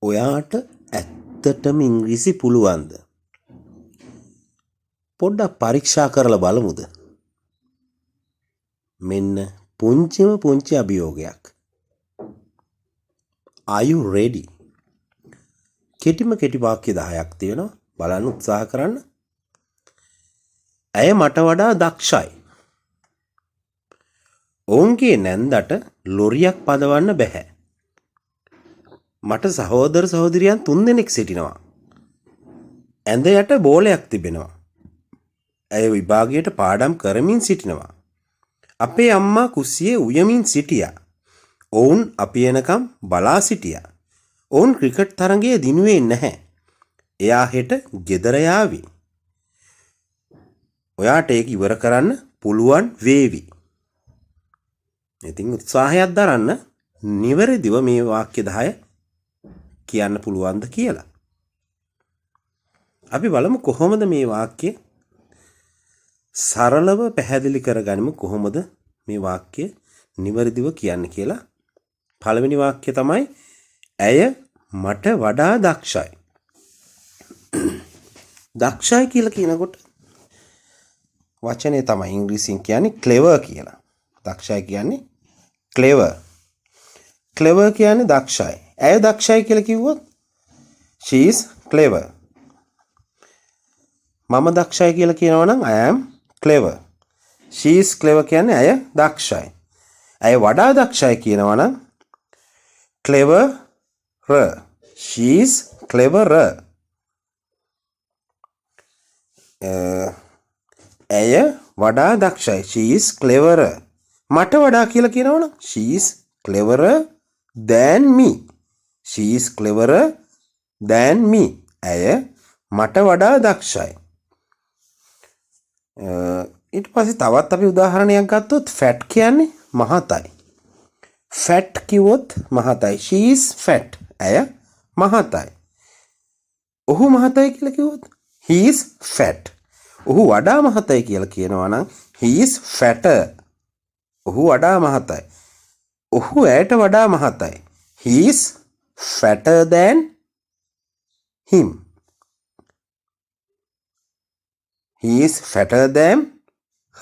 ඔයාට ඇත්තටම ඉංග්‍රීසි පුළුවන්ද? පොඩ්ඩක් පරීක්ෂා කරලා බලමුද? මෙන්න පුංචිම පුංචි අභියෝගයක්. Are you ready? කෙටිම කෙටි වාක්‍ය 10ක් තියෙනවා. බලන්න උත්සාහ කරන්න. ඇය මට වඩා දක්ෂයි. ඔවුන්ගේ නැන්දට ලොරියක් පදවන්න බැහැ. මට සහෝදර සහෝදරියන් 3 දෙනෙක් සිටිනවා. ඇඳ යට බෝලයක් තිබෙනවා. ඇය විභාගයට පාඩම් කරමින් සිටිනවා. අපේ අම්මා කුස්සියේ උයමින් සිටියා. ඔවුන් අපි එනකම් බලා සිටියා. ඔවුන් ක්‍රිකට් තරගයේ දිනුවේ නැහැ. එයා හෙට ගෙදර යාවි. ඔයාට ඒක ඉවර කරන්න පුළුවන් වේවි. ඉතින් උත්සාහයක් දරන්න නිවැරදිව මේ වාක්‍ය 10 කියන්න පුළුවන්ද කියලා. අපි බලමු කොහොමද මේ වාක්‍ය සරලව පැහැදිලි කරගනිමු කොහොමද මේ වාක්‍ය නිවැරදිව කියන්නේ කියලා. පළවෙනි වාක්‍ය තමයි ඇය මට වඩා දක්ෂයි. දක්ෂයි කියලා කියනකොට වචනේ තමයි ඉංග්‍රීසියෙන් කියන්නේ clever කියලා. දක්ෂයි කියන්නේ clever. clever කියන්නේ දක්ෂයි. ඇය දක්ෂයි කියලා කිව්වොත් she is clever. මම දක්ෂයි කියලා කියනවා නම් I am clever. she is clever කියන්නේ ඇය දක්ෂයි. ඇය වඩා දක්ෂයි කියනවා නම් cleverer. she is cleverer. ඇය වඩා දක්ෂයි. she is cleverer. මට වඩා කියලා කියනවා නම් she is cleverer than me. she is cleverer than me. ඇය මට වඩා දක්ෂයි. ඊට පස්සේ තවත් අපි උදාහරණයක් ගත්තොත් fat කියන්නේ මහතයි. fat කිව්වොත් මහතයි. she is fat. ඇය මහතයි. ඔහු මහතයි කියලා කිව්වොත් he is fat. ඔහු වඩා මහතයි කියලා කියනවා නම් he is fatter. ඔහු වඩා මහතයි. ඔහු ඇයට වඩා මහතයි. he is fatter than him. he is fatter than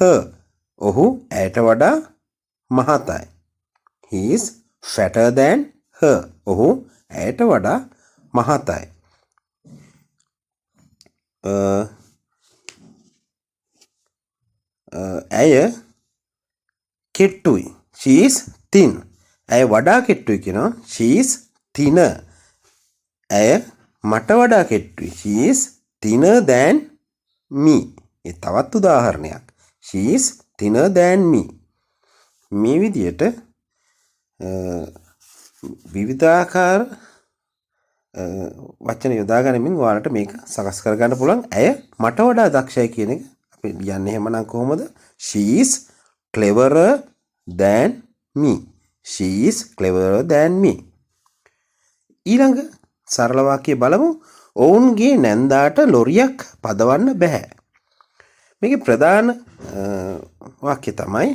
her. ඔහු ඇයට වඩා මහතයි. he is fatter than her. ඔහු ඇයට වඩා මහතයි. ඇය කෙට්ටුයි. she is thin. ඇය වඩා කෙට්ටුයි කියනවා she is thinner. ඇය මට වඩා කෙට්ටුයි. she is thinner than me. ඒ තවත් උදාහරණයක්. she is thinner than me. මේ විදියට විවිධාකාර වචන යොදා ගනිමින් ඔයාලට මේක සකස් කරගන්න පුළුවන්. ඇය මට වඩා දක්ෂයි කියන එක අපි ලියන්නේ එහෙමනම් කොහොමද? she is cleverer than me. she is cleverer than me. ඊළඟ සරල වාක්‍යය බලමු. ඔවුන්ගේ නැන්දාට ලොරියක් පදවන්න බෑ. මේකේ ප්‍රධාන වාක්‍ය තමයි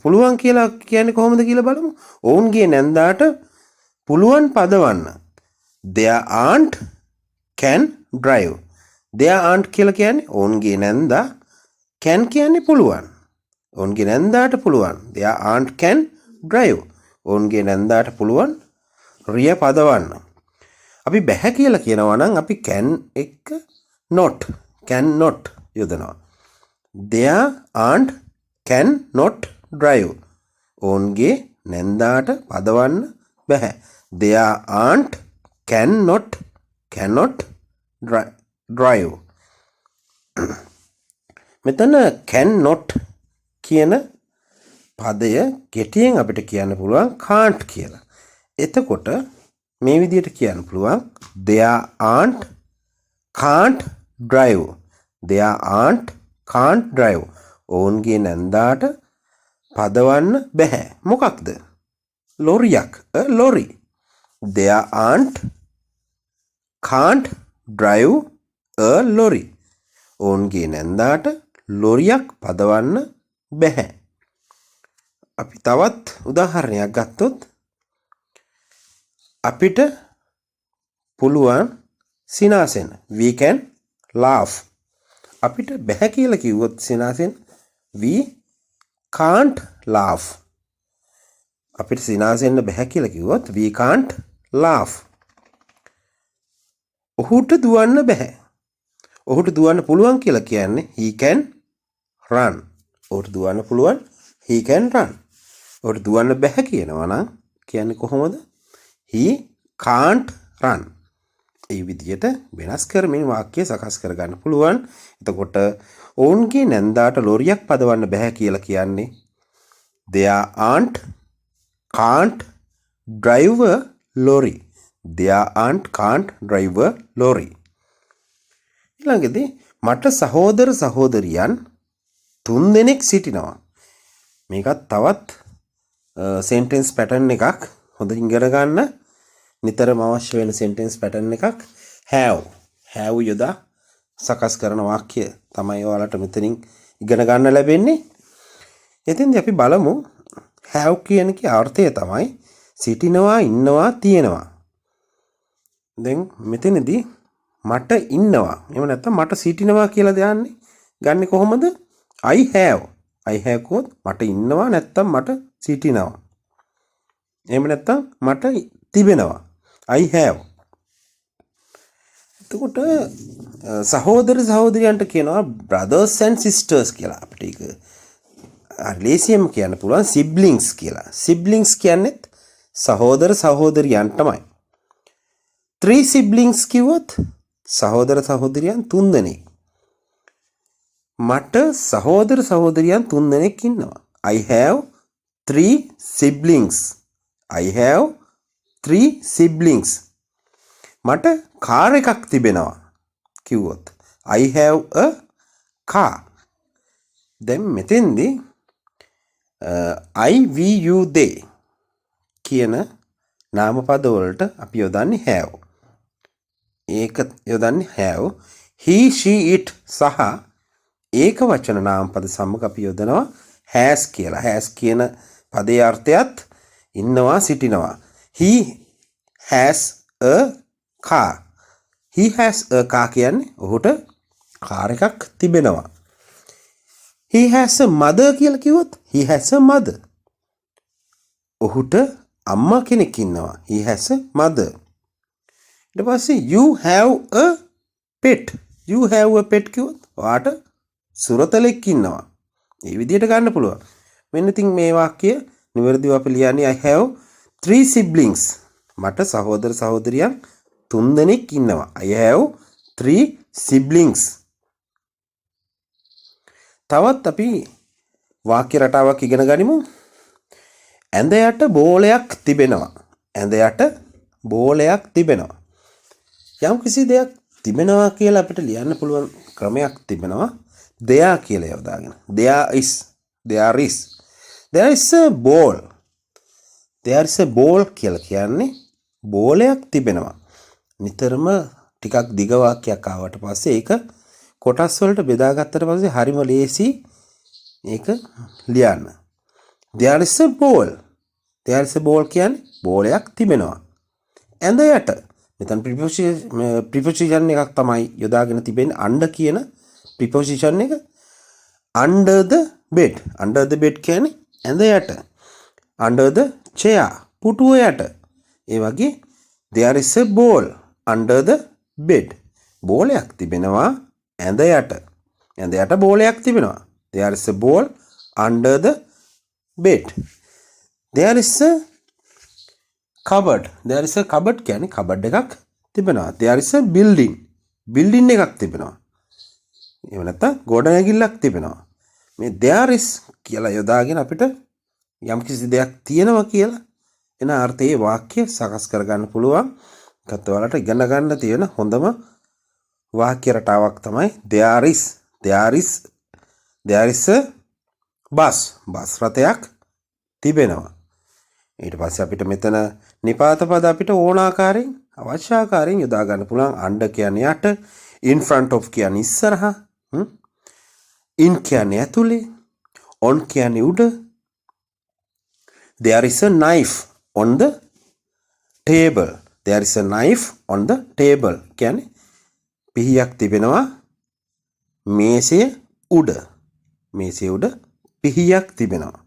පුළුවන් කියලා කියන්නේ කොහොමද කියලා බලමු. ඔවුන්ගේ නැන්දාට පුළුවන් පදවන්න. their aunt can drive. their aunt කියලා කියන්නේ ඔවුන්ගේ නැන්දා, can කියන්නේ පුළුවන්. ඔවුන්ගේ නැන්දාට පුළුවන්. their aunt can drive. ඔවුන්ගේ නැන්දාට පුළුවන් රිය පදවන්න. අපි බැහැ කියලා කියනවා නම් අපි can එක්ක not, cannot යොදනවා. their aunt can not drive. ඔවුන්ගේ නැන්දාට පදවන්න බැහැ. their aunt cannot drive. මෙතන cannot කියන පදය කෙටියෙන් අපිට කියන්න පුළුවන් can't කියලා. එතකොට මේ විදිහට කියන්න පුළුවන් their aunt can't drive. their aunt can't drive. ඔවුන්ගේ නැන්දාට පදවන්න බැහැ. මොකක්ද? ලොරියක්. a lorry. their aunt can't drive a lorry. ඔවුන්ගේ නැන්දාට ලොරියක් පදවන්න බැහැ. අපි තවත් උදාහරණයක් ගත්තොත් අපිට පුළුවන් සිනාසෙන්න. We can laugh. අපිට බැහැ කියලා කිව්වොත් සිනාසෙන්න we can't laugh. අපිට සිනාසෙන්න බැහැ කියලා කිව්වොත් we can't laugh. ඔහුට දුවන්න බැහැ. ඔහුට දුවන්න පුළුවන් කියලා කියන්නේ he can run. ඔහුට දුවන්න පුළුවන් he can run. ඔහුට දුවන්න බැහැ කියනවා නම් කියන්නේ කොහොමද? he can't run. ඒ විදිහට වෙනස් කරමින් වාක්‍ය සකස් කරගන්න පුළුවන්. එතකොට ඔවුන්ගේ නැන්දාට ලොරියක් පදවන්න බැහැ කියලා කියන්නේ there can't drive a lorry. there can't drive a lorry. ඊළඟදී මට සහෝදර සහෝදරියන් 3 දෙනෙක් සිටිනවා. මේකත් තවත් sentence pattern එකක්. හොඳින් ඉගෙන ගන්න. නිතරම අවශ්‍ය වෙන sentence pattern එකක් have යොදා සකස් කරන වාක්‍ය තමයි ඔයාලට මෙතනින් ඉගෙන ගන්න ලැබෙන්නේ. එතෙන්දී අපි බලමු have කියන කේ අර්ථය තමයි සිටිනවා, ඉන්නවා, තියෙනවා. දැන් මෙතනදී මට ඉන්නවා. එහෙම නැත්නම් මට සිටිනවා කියලා දාන්නේ. ගන්නෙ කොහොමද? I have කොත් මට ඉන්නවා නැත්නම් මට සිටිනවා. එහෙම නැත්නම් මට තිබෙනවා. I have. එතකොට සහෝදර සහෝදරියන්ට කියනවා brothers and sisters කියලා. අපිට ඒක ලේසියෙන් කියන්න පුළුවන් siblings කියලා. siblings කියන්නේත් සහෝදර සහෝදරියන් තමයි. 3 siblings කිව්වොත් සහෝදර සහෝදරියන් 3 දෙනෙක්. මට සහෝදර සහෝදරියන් 3 දෙනෙක් ඉන්නවා. I have 3 siblings. I have 3 siblings. මට කාර් එකක් තිබෙනවා කිව්වොත් I have a car. දැන් මෙතෙන්දී I, we, you, they කියන නාමපද වලට අපි යොදන්නේ have. ඒක යොදන්නේ have. he, she, it සහ ඒක වචන නාමපද සමග අපි යොදනවා has කියලා. has කියන පදේ අර්ථයත් ඉන්නවා, සිටිනවා. he has a car. he has a car කියන්නේ ඔහුට කාර් එකක් තිබෙනවා. he has a mother කියලා කිව්වොත් he has a mother. ඔහුට අම්මා කෙනෙක් ඉන්නවා. he has a mother. ඊට පස්සේ you have a pet. you have a pet කිව්වොත් ඔයාට සුරතලෙක් ඉන්නවා. මේ විදිහට ගන්න පුළුවන්. මෙන්න ඉතින් මේ වාක්‍ය නිවැරදිව අපි ලියන්නේ I have 3 siblings. මට සහෝදර සහෝදරියන් 3 දෙනෙක් ඉන්නවා. I have 3 siblings. තවත් අපි වාක්‍ය රටාවක් ඉගෙන ගනිමු. ඇඳ යට බෝලයක් තිබෙනවා. ඇඳ යට බෝලයක් තිබෙනවා. යම් කිසි දෙයක් තිබෙනවා කියලා අපිට ලියන්න පුළුවන් ක්‍රමයක් තිබෙනවා. there කියලා යොදාගෙන. there is a ball. there is a ball කියලා කියන්නේ බෝලයක් තිබෙනවා. නිතරම ටිකක් දිග වාක්‍යයක් ආවට පස්සේ ඒක කොටස් වලට බෙදාගත්තට පස්සේ හරිම ලේසි ඒක ලියන්න. there is a ball. there is a ball කියන්නේ බෝලයක් තිබෙනවා. ඇඳ යට. මෙතන preposition එකක් තමයි යොදාගෙන තිබෙන්නේ under කියන preposition එක. under the bed. under the bed කියන්නේ ඇඳ යට. under the chair පුටුව යට. ඒ වගේ there is a ball under the bed. බෝලයක් තිබෙනවා ඇඳ යට. ඇඳ යට බෝලයක් තිබෙනවා. there is a ball under the bed. there is a cupboard. there is a cupboard කියන්නේ cupboard එකක් තිබෙනවා. there is a building. building එකක් තිබෙනවා. එහෙම නැත්නම් ගොඩනැගිල්ලක් තිබෙනවා. මේ there is කියලා යොදාගෙන අපිට යම් කිසි දෙයක් තියෙනවා කියලා එන අර්ථයේ වාක්‍ය සකස් කරගන්න පුළුවන්. ඒකත් ඔයාලට ඉගෙන ගන්න තියෙන හොඳම වාක්‍ය රටාවක් තමයි there is a bus. Bus රථයක් තිබෙනවා. ඊට පස්සේ අපිට මෙතන නිපාත පද අපිට ඕන ආකාරයෙන් අවශ්‍ය ආකාරයෙන් යොදා ගන්න පුළුවන්. under කියන්නේ යට, in front of කියන්නේ ඉස්සරහා, in කියන්නේ ඇතුලේ, on කියන්නේ උඩ. there is a knife on the table. there is a knife on the table. කියන්නේ පිහියක් තිබෙනවා මේසය උඩ. මේසය උඩ පිහියක් තිබෙනවා.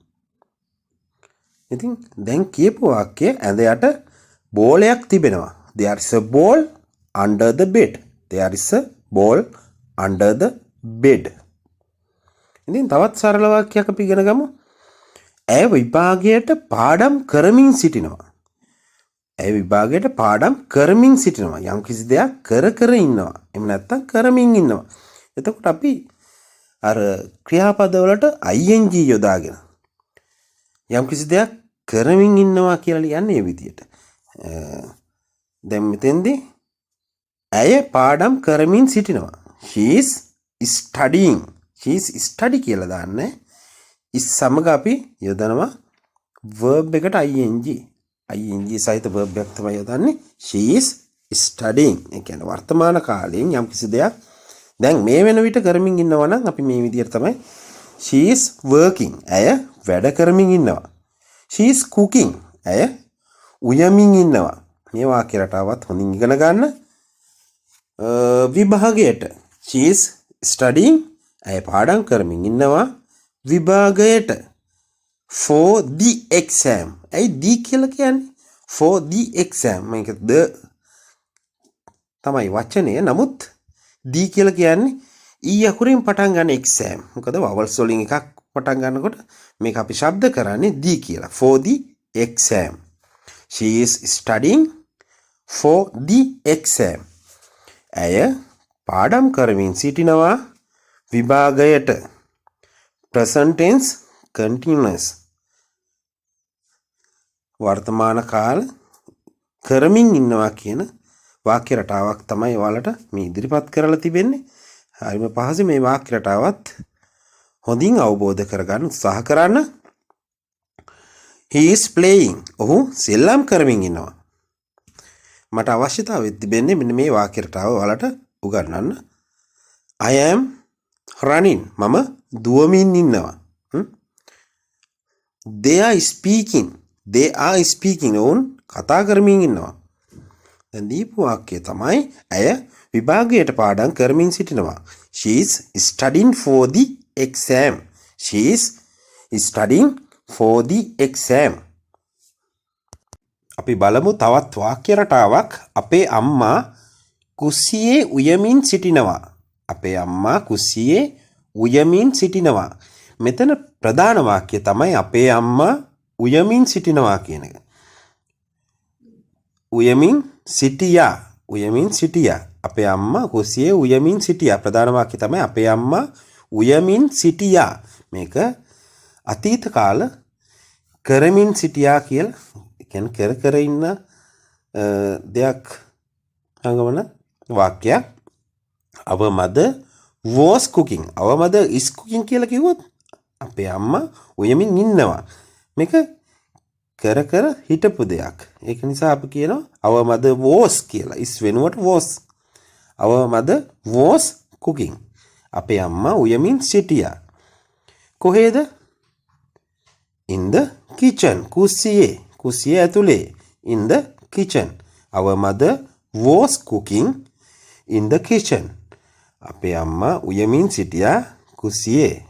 ඉතින් දැන් කියපු වාක්‍යය ඇඳ යට බෝලයක් තිබෙනවා. There is a ball under the bed. There is a ball under the bed. ඉතින් තවත් සරල වාක්‍යයක් අපි ඉගෙන ගමු. ඇය විභාගයට පාඩම් කරමින් සිටිනවා. ඇය විභාගයට පාඩම් කරමින් සිටිනවා. යම් කිසි දෙයක් කර ඉන්නවා. එහෙම නැත්නම් කරමින් ඉන්නවා. එතකොට අපි අර ක්‍රියාපදවලට ing යොදාගෙන යම් කිසි දෙයක් කරමින් ඉන්නවා කියලා ලියන්නේ මේ විදියට. දැන් මෙතෙන්දී ඇය පාඩම් කරමින් සිටිනවා. She is studying. She is study කියලා දාන්නේ. is සමග අපි යොදනවා verb එකට ing. ing සහිත verb එකක් තමයි යොදන්නේ. She is studying. ඒ කියන්නේ වර්තමාන කාලයෙන් යම් කිසි දෙයක් දැන් මේ වෙන විට කරමින් ඉන්නවා නම් අපි මේ විදියට තමයි she is working. ඇය වැඩ කරමින් ඉන්නවා. she is cooking. ඇය උයමින් ඉන්නවා. මේ වාක්‍ය රටාවත් හොඳින් ඉගෙන ගන්න. විභාගයට she is studying. ඇය පාඩම් කරමින් ඉන්නවා විභාගයට. for the exam. ඇයි the කියලා කියන්නේ? for the exam. මේක the තමයි වචනය. නමුත් the කියලා කියන්නේ ඊ අකුරෙන් පටන් ගන්න exam. මොකද vowels වලින් එකක් පටන් ගන්නකොට මේක අපි ශබ්ද කරන්නේ the කියලා. for the exam. she is studying for the exam. ඇය පාඩම් කරමින් සිටිනවා විභාගයට. present tense continuous. වර්තමාන කාල කරමින් ඉන්නවා කියන වාක්‍ය රටාවක් තමයි ඔයාලට මේ ඉදිරිපත් කරලා තිබෙන්නේ. හරිම පහසු මේ වාක්‍ය රටාවත් හොඳින් අවබෝධ කරගන්න උත්සාහ කරන්න. he is playing. ඔහු සෙල්ලම් කරමින් ඉන්නවා. මට අවශ්‍යතාවය තිබෙන්නේ මෙන්න මේ වාක්‍ය රටාව ඔයාලට උගන්වන්න. I am running. මම දුවමින් ඉන්නවා. they are speaking. they are speaking. ඔවුන් කතා කරමින් ඉන්නවා. දැන් දීපු වාක්‍යය තමයි ඇය විභාගයට පාඩම් කරමින් සිටිනවා. she is studying for the exam. she is studying for the exam. අපි බලමු තවත් වාක්‍ය රටාවක්. අපේ අම්මා කුස්සියේ උයමින් සිටිනවා. අපේ අම්මා කුස්සියේ උයමින් සිටිනවා. මෙතන ප්‍රධාන වාක්‍යය තමයි අපේ අම්මා උයමින් සිටිනවා කියන එක. උයමින් සිටියා. උයමින් සිටියා. අපේ අම්මා කුස්සියේ උයමින් සිටියා. ප්‍රධාන වාක්‍යය තමයි අපේ අම්මා උයමින් සිටියා. මේක අතීත කාල කරමින් සිටියා කියලා. කියන්නේ කර ඉන්න දෙයක් හංගවන වාක්‍යයක්. our mother was cooking. our mother is cooking කියලා කිව්වොත් අපේ අම්මා උයමින් ඉන්නවා. මේක කර හිටපු දෙයක්. ඒක නිසා අපි කියනවා our mother was කියලා. is වෙනුවට was. our mother was cooking. අපේ අම්මා උයමින් සිටියා. කොහේද? in the kitchen. කුස්සියේ. කුස්සිය ඇතුලේ. in the kitchen. our mother was cooking in the kitchen. අපේ අම්මා උයමින් සිටියා කුස්සියේ.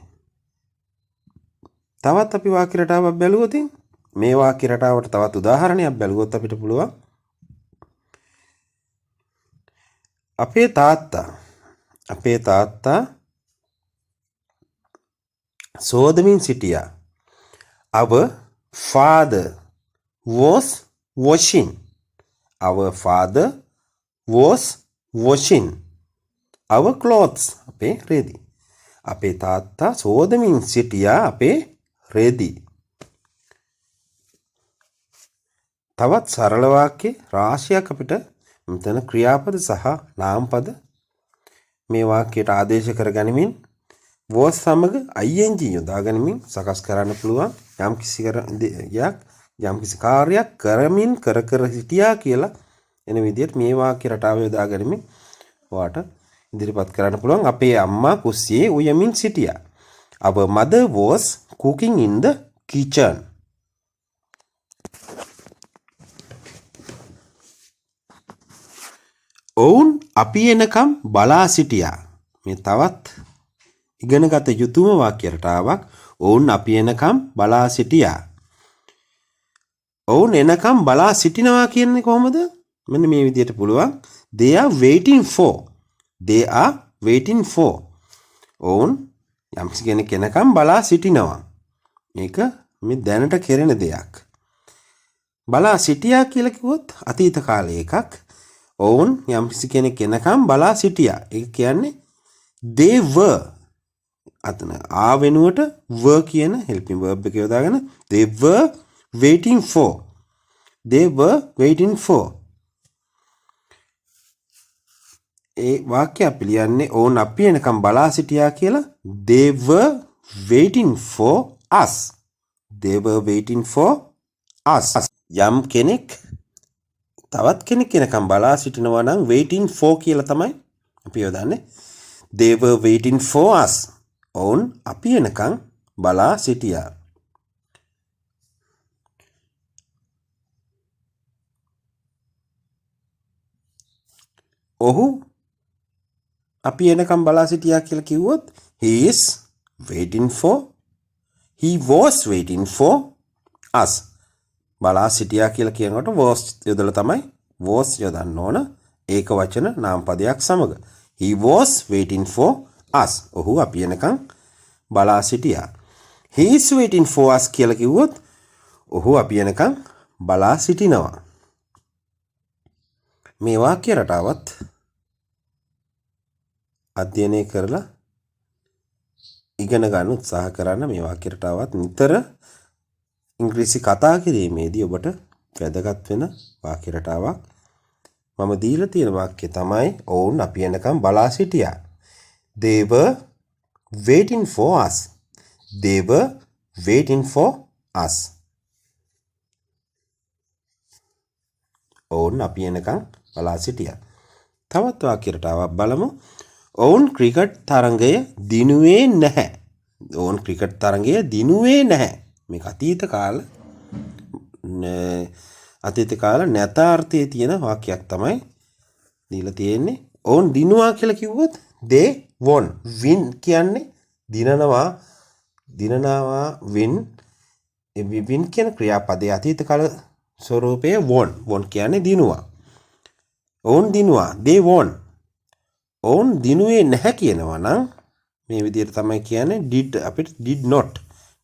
තවත් අපි වාක්‍ය රටාවක් බැලුවොත් මේ වාක්‍ය රටාවට තවත් උදාහරණයක් බැලුවොත් අපිට පුළුවන් අපේ තාත්තා සෝදමින් සිටියා. our father was washing. our father was washing our clothes. අපේ රෙදි. අපේ තාත්තා සෝදමින් සිටියා අපේ රෙදි. තවත් සරල වාක්‍ය රාශියක් අපිට මෙතන ක්‍රියාපද සහ නාමපද මේ වාක්‍යයට ආදේශ කරගනිමින් was සමග ing යොදා ගනිමින් සකස් කරන්න පුළුවන්. යම්කිසි කාර්යයක් කරමින් කර සිටියා කියලා එන විදිහට මේ වාක්‍ය රටාව යොදා ගනිමින් ඔයාට ඉදිරිපත් කරන්න පුළුවන්. අපේ අම්මා කුස්සියේ උයමින් සිටියා. our mother was cooking in the kitchen. ඔවුන් අපි එනකම් බලා සිටියා. මේ තවත් ඉගෙනගත යුතුම වාක්‍ය රටාවක්. ඔවුන් අපි එනකම් බලා සිටියා. ඔවුන් එනකම් බලා සිටිනවා කියන්නේ කොහොමද? මෙන්න මේ විදිහට පුළුවන්. They are waiting for. They are waiting for. ඔවුන් යම්කිසි කෙනෙක් එනකම් බලා සිටිනවා. මේක මේ දැනට කෙරෙන දෙයක්. බලා සිටියා කියලා කිව්වොත් අතීත කාලයේ එකක්. ඔවුන් යම්කිසි කෙනෙක් එනකම් බලා සිටියා. ඒක කියන්නේ they were. අතන ආ වෙනුවට were කියන helping verb එක යොදාගෙන they were waiting for. They were waiting for. ඒ වාක්‍ය අපි ලියන්නේ ඔවුන් අපි එනකම් බලා සිටියා කියලා. They were waiting for us. They were waiting for us. යම් කෙනෙක් තවත් කෙනෙක් එනකම් බලා සිටිනවා නම් waiting for කියලා තමයි අපි යොදන්නේ. They were waiting for us. ඔවුන් අපි එනකම් බලා සිටියා. ඔහු අපි එනකම් බලා සිටියා කියලා කිව්වොත් he is waiting for. He was waiting for us. බලා සිටියා කියලා කියනකොට was යොදලා තමයි was යොදන්න ඕන ඒක වචන නාමපදයක් සමග. He was waiting for us. ඔහු අපි එනකම් බලා සිටියා. He is waiting for us කියලා කිව්වොත් ඔහු අපි එනකම් බලා සිටිනවා. මේ වාක්‍ය රටාවත් අධ්‍යයනය කරලා ඉගෙන ගන්න උත්සාහ කරන්න. මේ වාක්‍ය රටාවත් නිතර ඉංග්‍රීසි කතා කිරීමේදී ඔබට වැදගත් වෙන වාක්‍ය රටාවක්. මම දීලා තියෙන වාක්‍යය තමයි ඔවුන් අපි එනකම් බලා සිටියා. They were waiting for us. They were waiting for us. ඔවුන් අපි එනකම් බලා සිටියා. තවත් වාක්‍ය රටාවක් බලමු. ඔවුන් ක්‍රිකට් තරඟය දිනුවේ නැහැ. ඔවුන් ක්‍රිකට් තරඟය දිනුවේ නැහැ. මේක අතීත කාල නැතාර්ථයේ තියෙන වාක්‍යයක් තමයි දීලා තියෙන්නේ. ඔවුන් දිනුවා කියලා කිව්වොත් they won. win කියන්නේ දිනනවා win. win කියන ක්‍රියාපදයේ අතීත කාල ස්වරූපයේ won. won කියන්නේ දිනුවා. ඔවුන් දිනුවා they won. ඔවුන් දිනුවේ නැහැ කියනවා නම් මේ විදිහට තමයි කියන්නේ did අපිට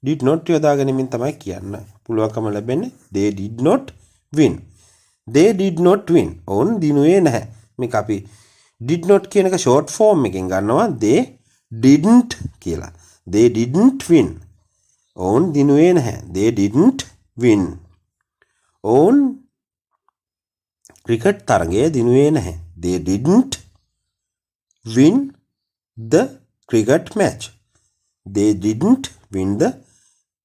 did not යොදාගැනීමෙන් තමයි කියන්න පුළුවන්කම ලැබෙන්නේ. they did not win. they did not win. ඔවුන් දිනුවේ නැහැ. මේක අපි did not කියන එක short form එකෙන් ගන්නවා they didn't කියලා. they didn't win. ඔවුන් දිනුවේ නැහැ. they didn't win. ඔවුන් ක්‍රිකට් තරඟය දිනුවේ නැහැ. they didn't win the cricket match. They didn't win the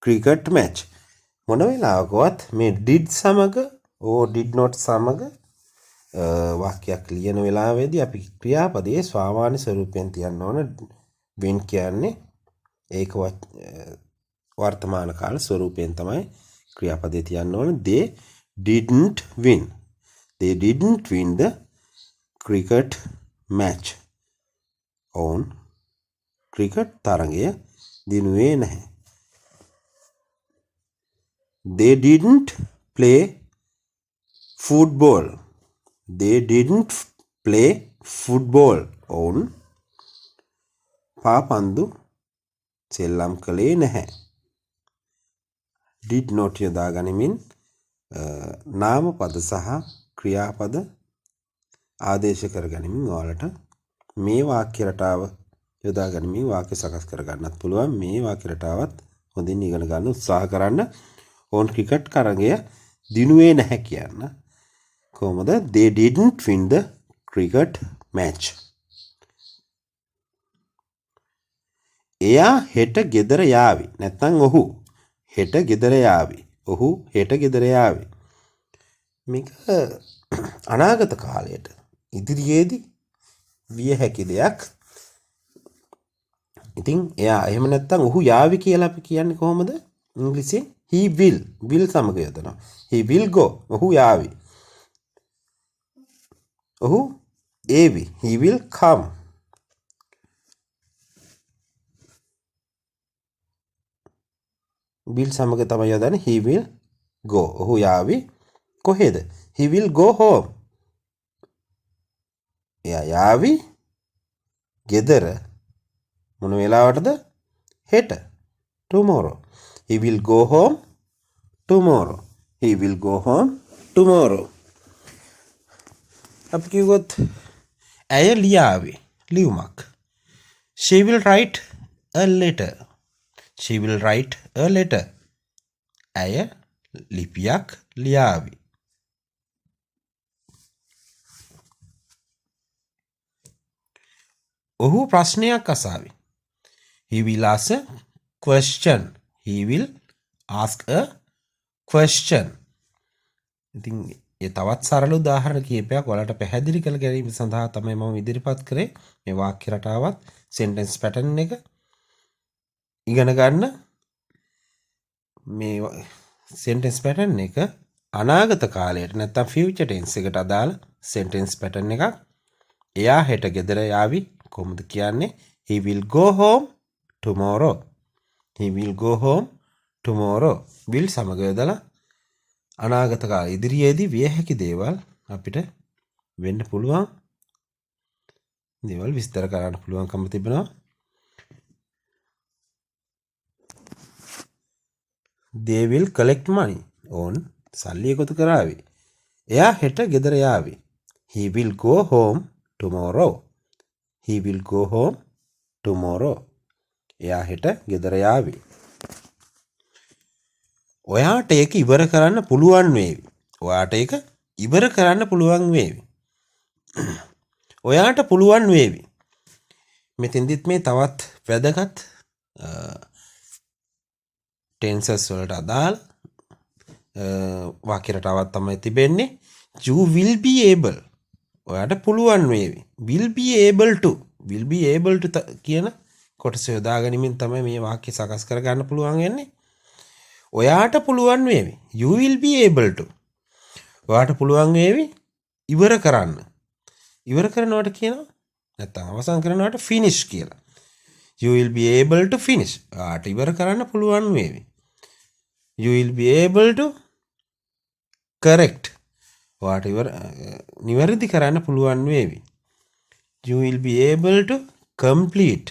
cricket match. මොන වෙලාවකවත් මේ did සමග did not සමග වාක්‍යයක් ලියන වෙලාවේදී අපි ක්‍රියාපදයේ ස්වාමාන්‍ය ස්වරූපයෙන් තියන්න ඕන. win කියන්නේ ඒක වර්තමාන කාල ස්වරූපයෙන් තමයි ක්‍රියාපදයේ තියන්න ඕන. They didn't win. They didn't win the cricket match. ඔවුන් ක්‍රිකට් තරඟය දිනුවේ නැහැ. They didn't play football. They didn't play football. ඔවුන් පාපන්දු සෙල්ලම් කළේ නැහැ. did not යොදා ගනිමින් නාම පද සහ ක්‍රියාපද ආදේශ කර ගනිමින් ඔයාලට මේ වාක්‍ය රටාව යොදා ගනිමින් වාක්‍ය සකස් කර ගන්නත් පුළුවන්. මේ වාක්‍ය රටාවත් හොඳින් ඉගෙන ගන්න උත්සාහ කරන්න. ඔවුන් ක්‍රිකට් තරඟය දිනුවේ නැහැ කියන්න කොහොමද? they didn't win the cricket match. එයා හෙට ගෙදර යාවි. නැත්නම් ඔහු හෙට ගෙදර යාවි. ඔහු හෙට ගෙදර යාවි. මේක අනාගත කාලයට ඉදිරියේදී විය හැකි දෙයක්. ඉතින් එයා එහෙම නැත්නම් ඔහු යාවි කියලා අපි කියන්නේ කොහොමද? ඉංග්‍රීසියෙන් he will සමග යොදනවා. he will go. ඔහු යාවි. ඔහු AV he will come. will සමග තමයි යොදන්නේ he will go. ඔහු යාවි කොහෙද? he will go home. එයා යාවි ගෙදර මොන වෙලාවටද? හෙට. tomorrow. he will go home tomorrow. he will go home tomorrow. අපි කිව්වොත් ඇය ලියාවි ලියුමක්. she will write a letter. she will write a letter. ඇය ලිපියක් ලියාවි. ඔහු ප්‍රශ්නයක් අසාවි. he will ask a question. he will ask a question. ඉතින් ඒ තවත් සරල උදාහරණ කීපයක් ඔයාලට පැහැදිලි කර ගැනීම සඳහා තමයි මම ඉදිරිපත් කරේ මේ වාක්‍ය රටාවත් sentence pattern එක ඉගෙන ගන්න. මේ sentence pattern එක අනාගත කාලයට නැත්නම් future tense එකට අදාළ sentence pattern එකක්. එයා හෙට ගෙදර යාවි කොහොමද කියන්නේ? he will go home tomorrow. he will go home tomorrow. will සමග යොදලා අනාගත කාල ඉදිරියේදී විය හැකි දේවල් අපිට වෙන්න පුළුවන් දේවල් විස්තර කරන්න පුළුවන්කම තිබෙනවා. they will collect money. on සල්ලි එකතු කරાવી. එයා හෙට ගෙදර යාවි. he will go home tomorrow. he will go home tomorrow. එයා හෙට ගෙදර යාවි. ඔයාට ඒක ඉවර කරන්න පුළුවන් වේවි. ඔයාට ඒක ඉවර කරන්න පුළුවන් වේවි. ඔයාට පුළුවන් වේවි. මෙතෙන්දිත් මේ තවත් වැදගත් ටෙන්සස් වලට අදාළ වාක්‍ය රටාවක් තමයි තිබෙන්නේ. you will be able. ඔයාට පුළුවන් වේවි. will be able to. will be able to කියන කොටස යොදා ගැනීමෙන් තමයි මේ වාක්‍ය සකස් කර ගන්න පුළුවන් වෙන්නේ. ඔයාට පුළුවන් වේවි. you will be able to. ඔයාට පුළුවන් වේවි ඉවර කරන්න. ඉවර කරනවට කියනවා නැත්නම් අවසන් කරනවට finish කියලා. you will be able to finish. ඔයාට ඉවර කරන්න පුළුවන් වේවි. you will be able to correct. ඔයාට නිවැරදි කරන්න පුළුවන් වේවි. you will be able to complete.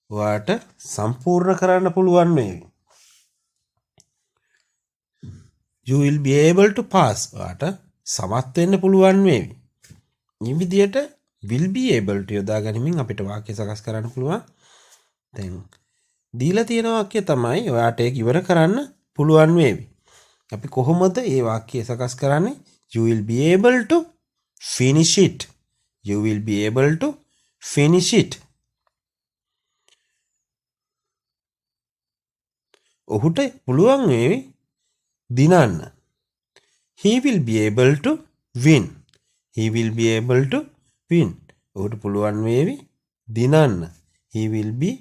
ඔයාට සම්පූර්ණ කරන්න පුළුවන් වේවි. you will be able to pass. ඔයාට සමත් වෙන්න පුළුවන් වේවි. මේ විදිහට will be able to යොදා ගැනීමෙන් අපිට වාක්‍ය සකස් කරන්න පුළුවන්. දැන් දීලා තියෙන වාක්‍ය තමයි ඔයාට ඒක ඉවර කරන්න පුළුවන් වේවි. අපි කොහොමද මේ වාක්‍ය සකස් කරන්නේ? you will be able to finish it. you will be able to finish it. ඔහුට පුළුවන් වේවි දිනන්න. he will be able to win. he will be able to win. ඔහුට පුළුවන් වේවි දිනන්න. he will be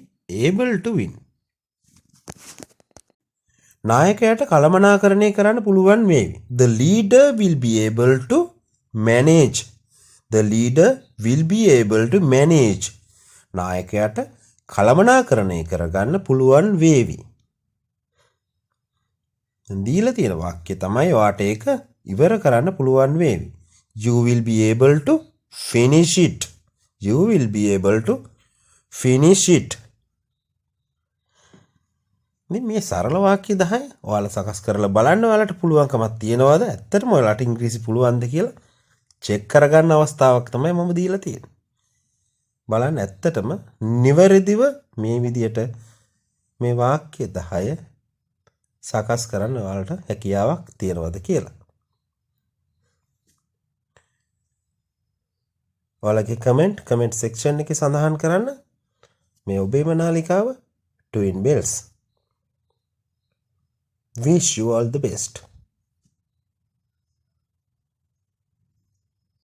able to win. නායකයාට කළමනාකරණය කරන්න පුළුවන් වේවි. the leader will be able to manage. the leader will be able to manage. නායකයාට කළමනාකරණය කරගන්න පුළුවන් වේවි. දීලා තියෙන වාක්‍ය තමයි ඔයාට ඒක ඉවර කරන්න පුළුවන් වේවි. you will be able to finish it. you will be able to finish it. මේ සරල වාක්‍ය 10 ඔයාලා සකස් කරලා බලන්න. ඔයාලට පුළුවන්කමක් තියනවාද ඇත්තටම ඔයාලට ඉංග්‍රීසි පුළුවන්ද කියලා චෙක් කරගන්න අවස්ථාවක් තමයි මම දීලා තියෙන්නේ. බලන්න ඇත්තටම නිවැරදිව මේ විදියට මේ වාක්‍ය 10 සකස් කරන්න ඔයාලට හැකියාවක් තියනවද කියලා. ඔයාලගේ කමෙන්ට් සෙක්ෂන් එකේ සඳහන් කරන්න. මේ ඔබේම නාලිකාව Twin Bells. Wish you all the best.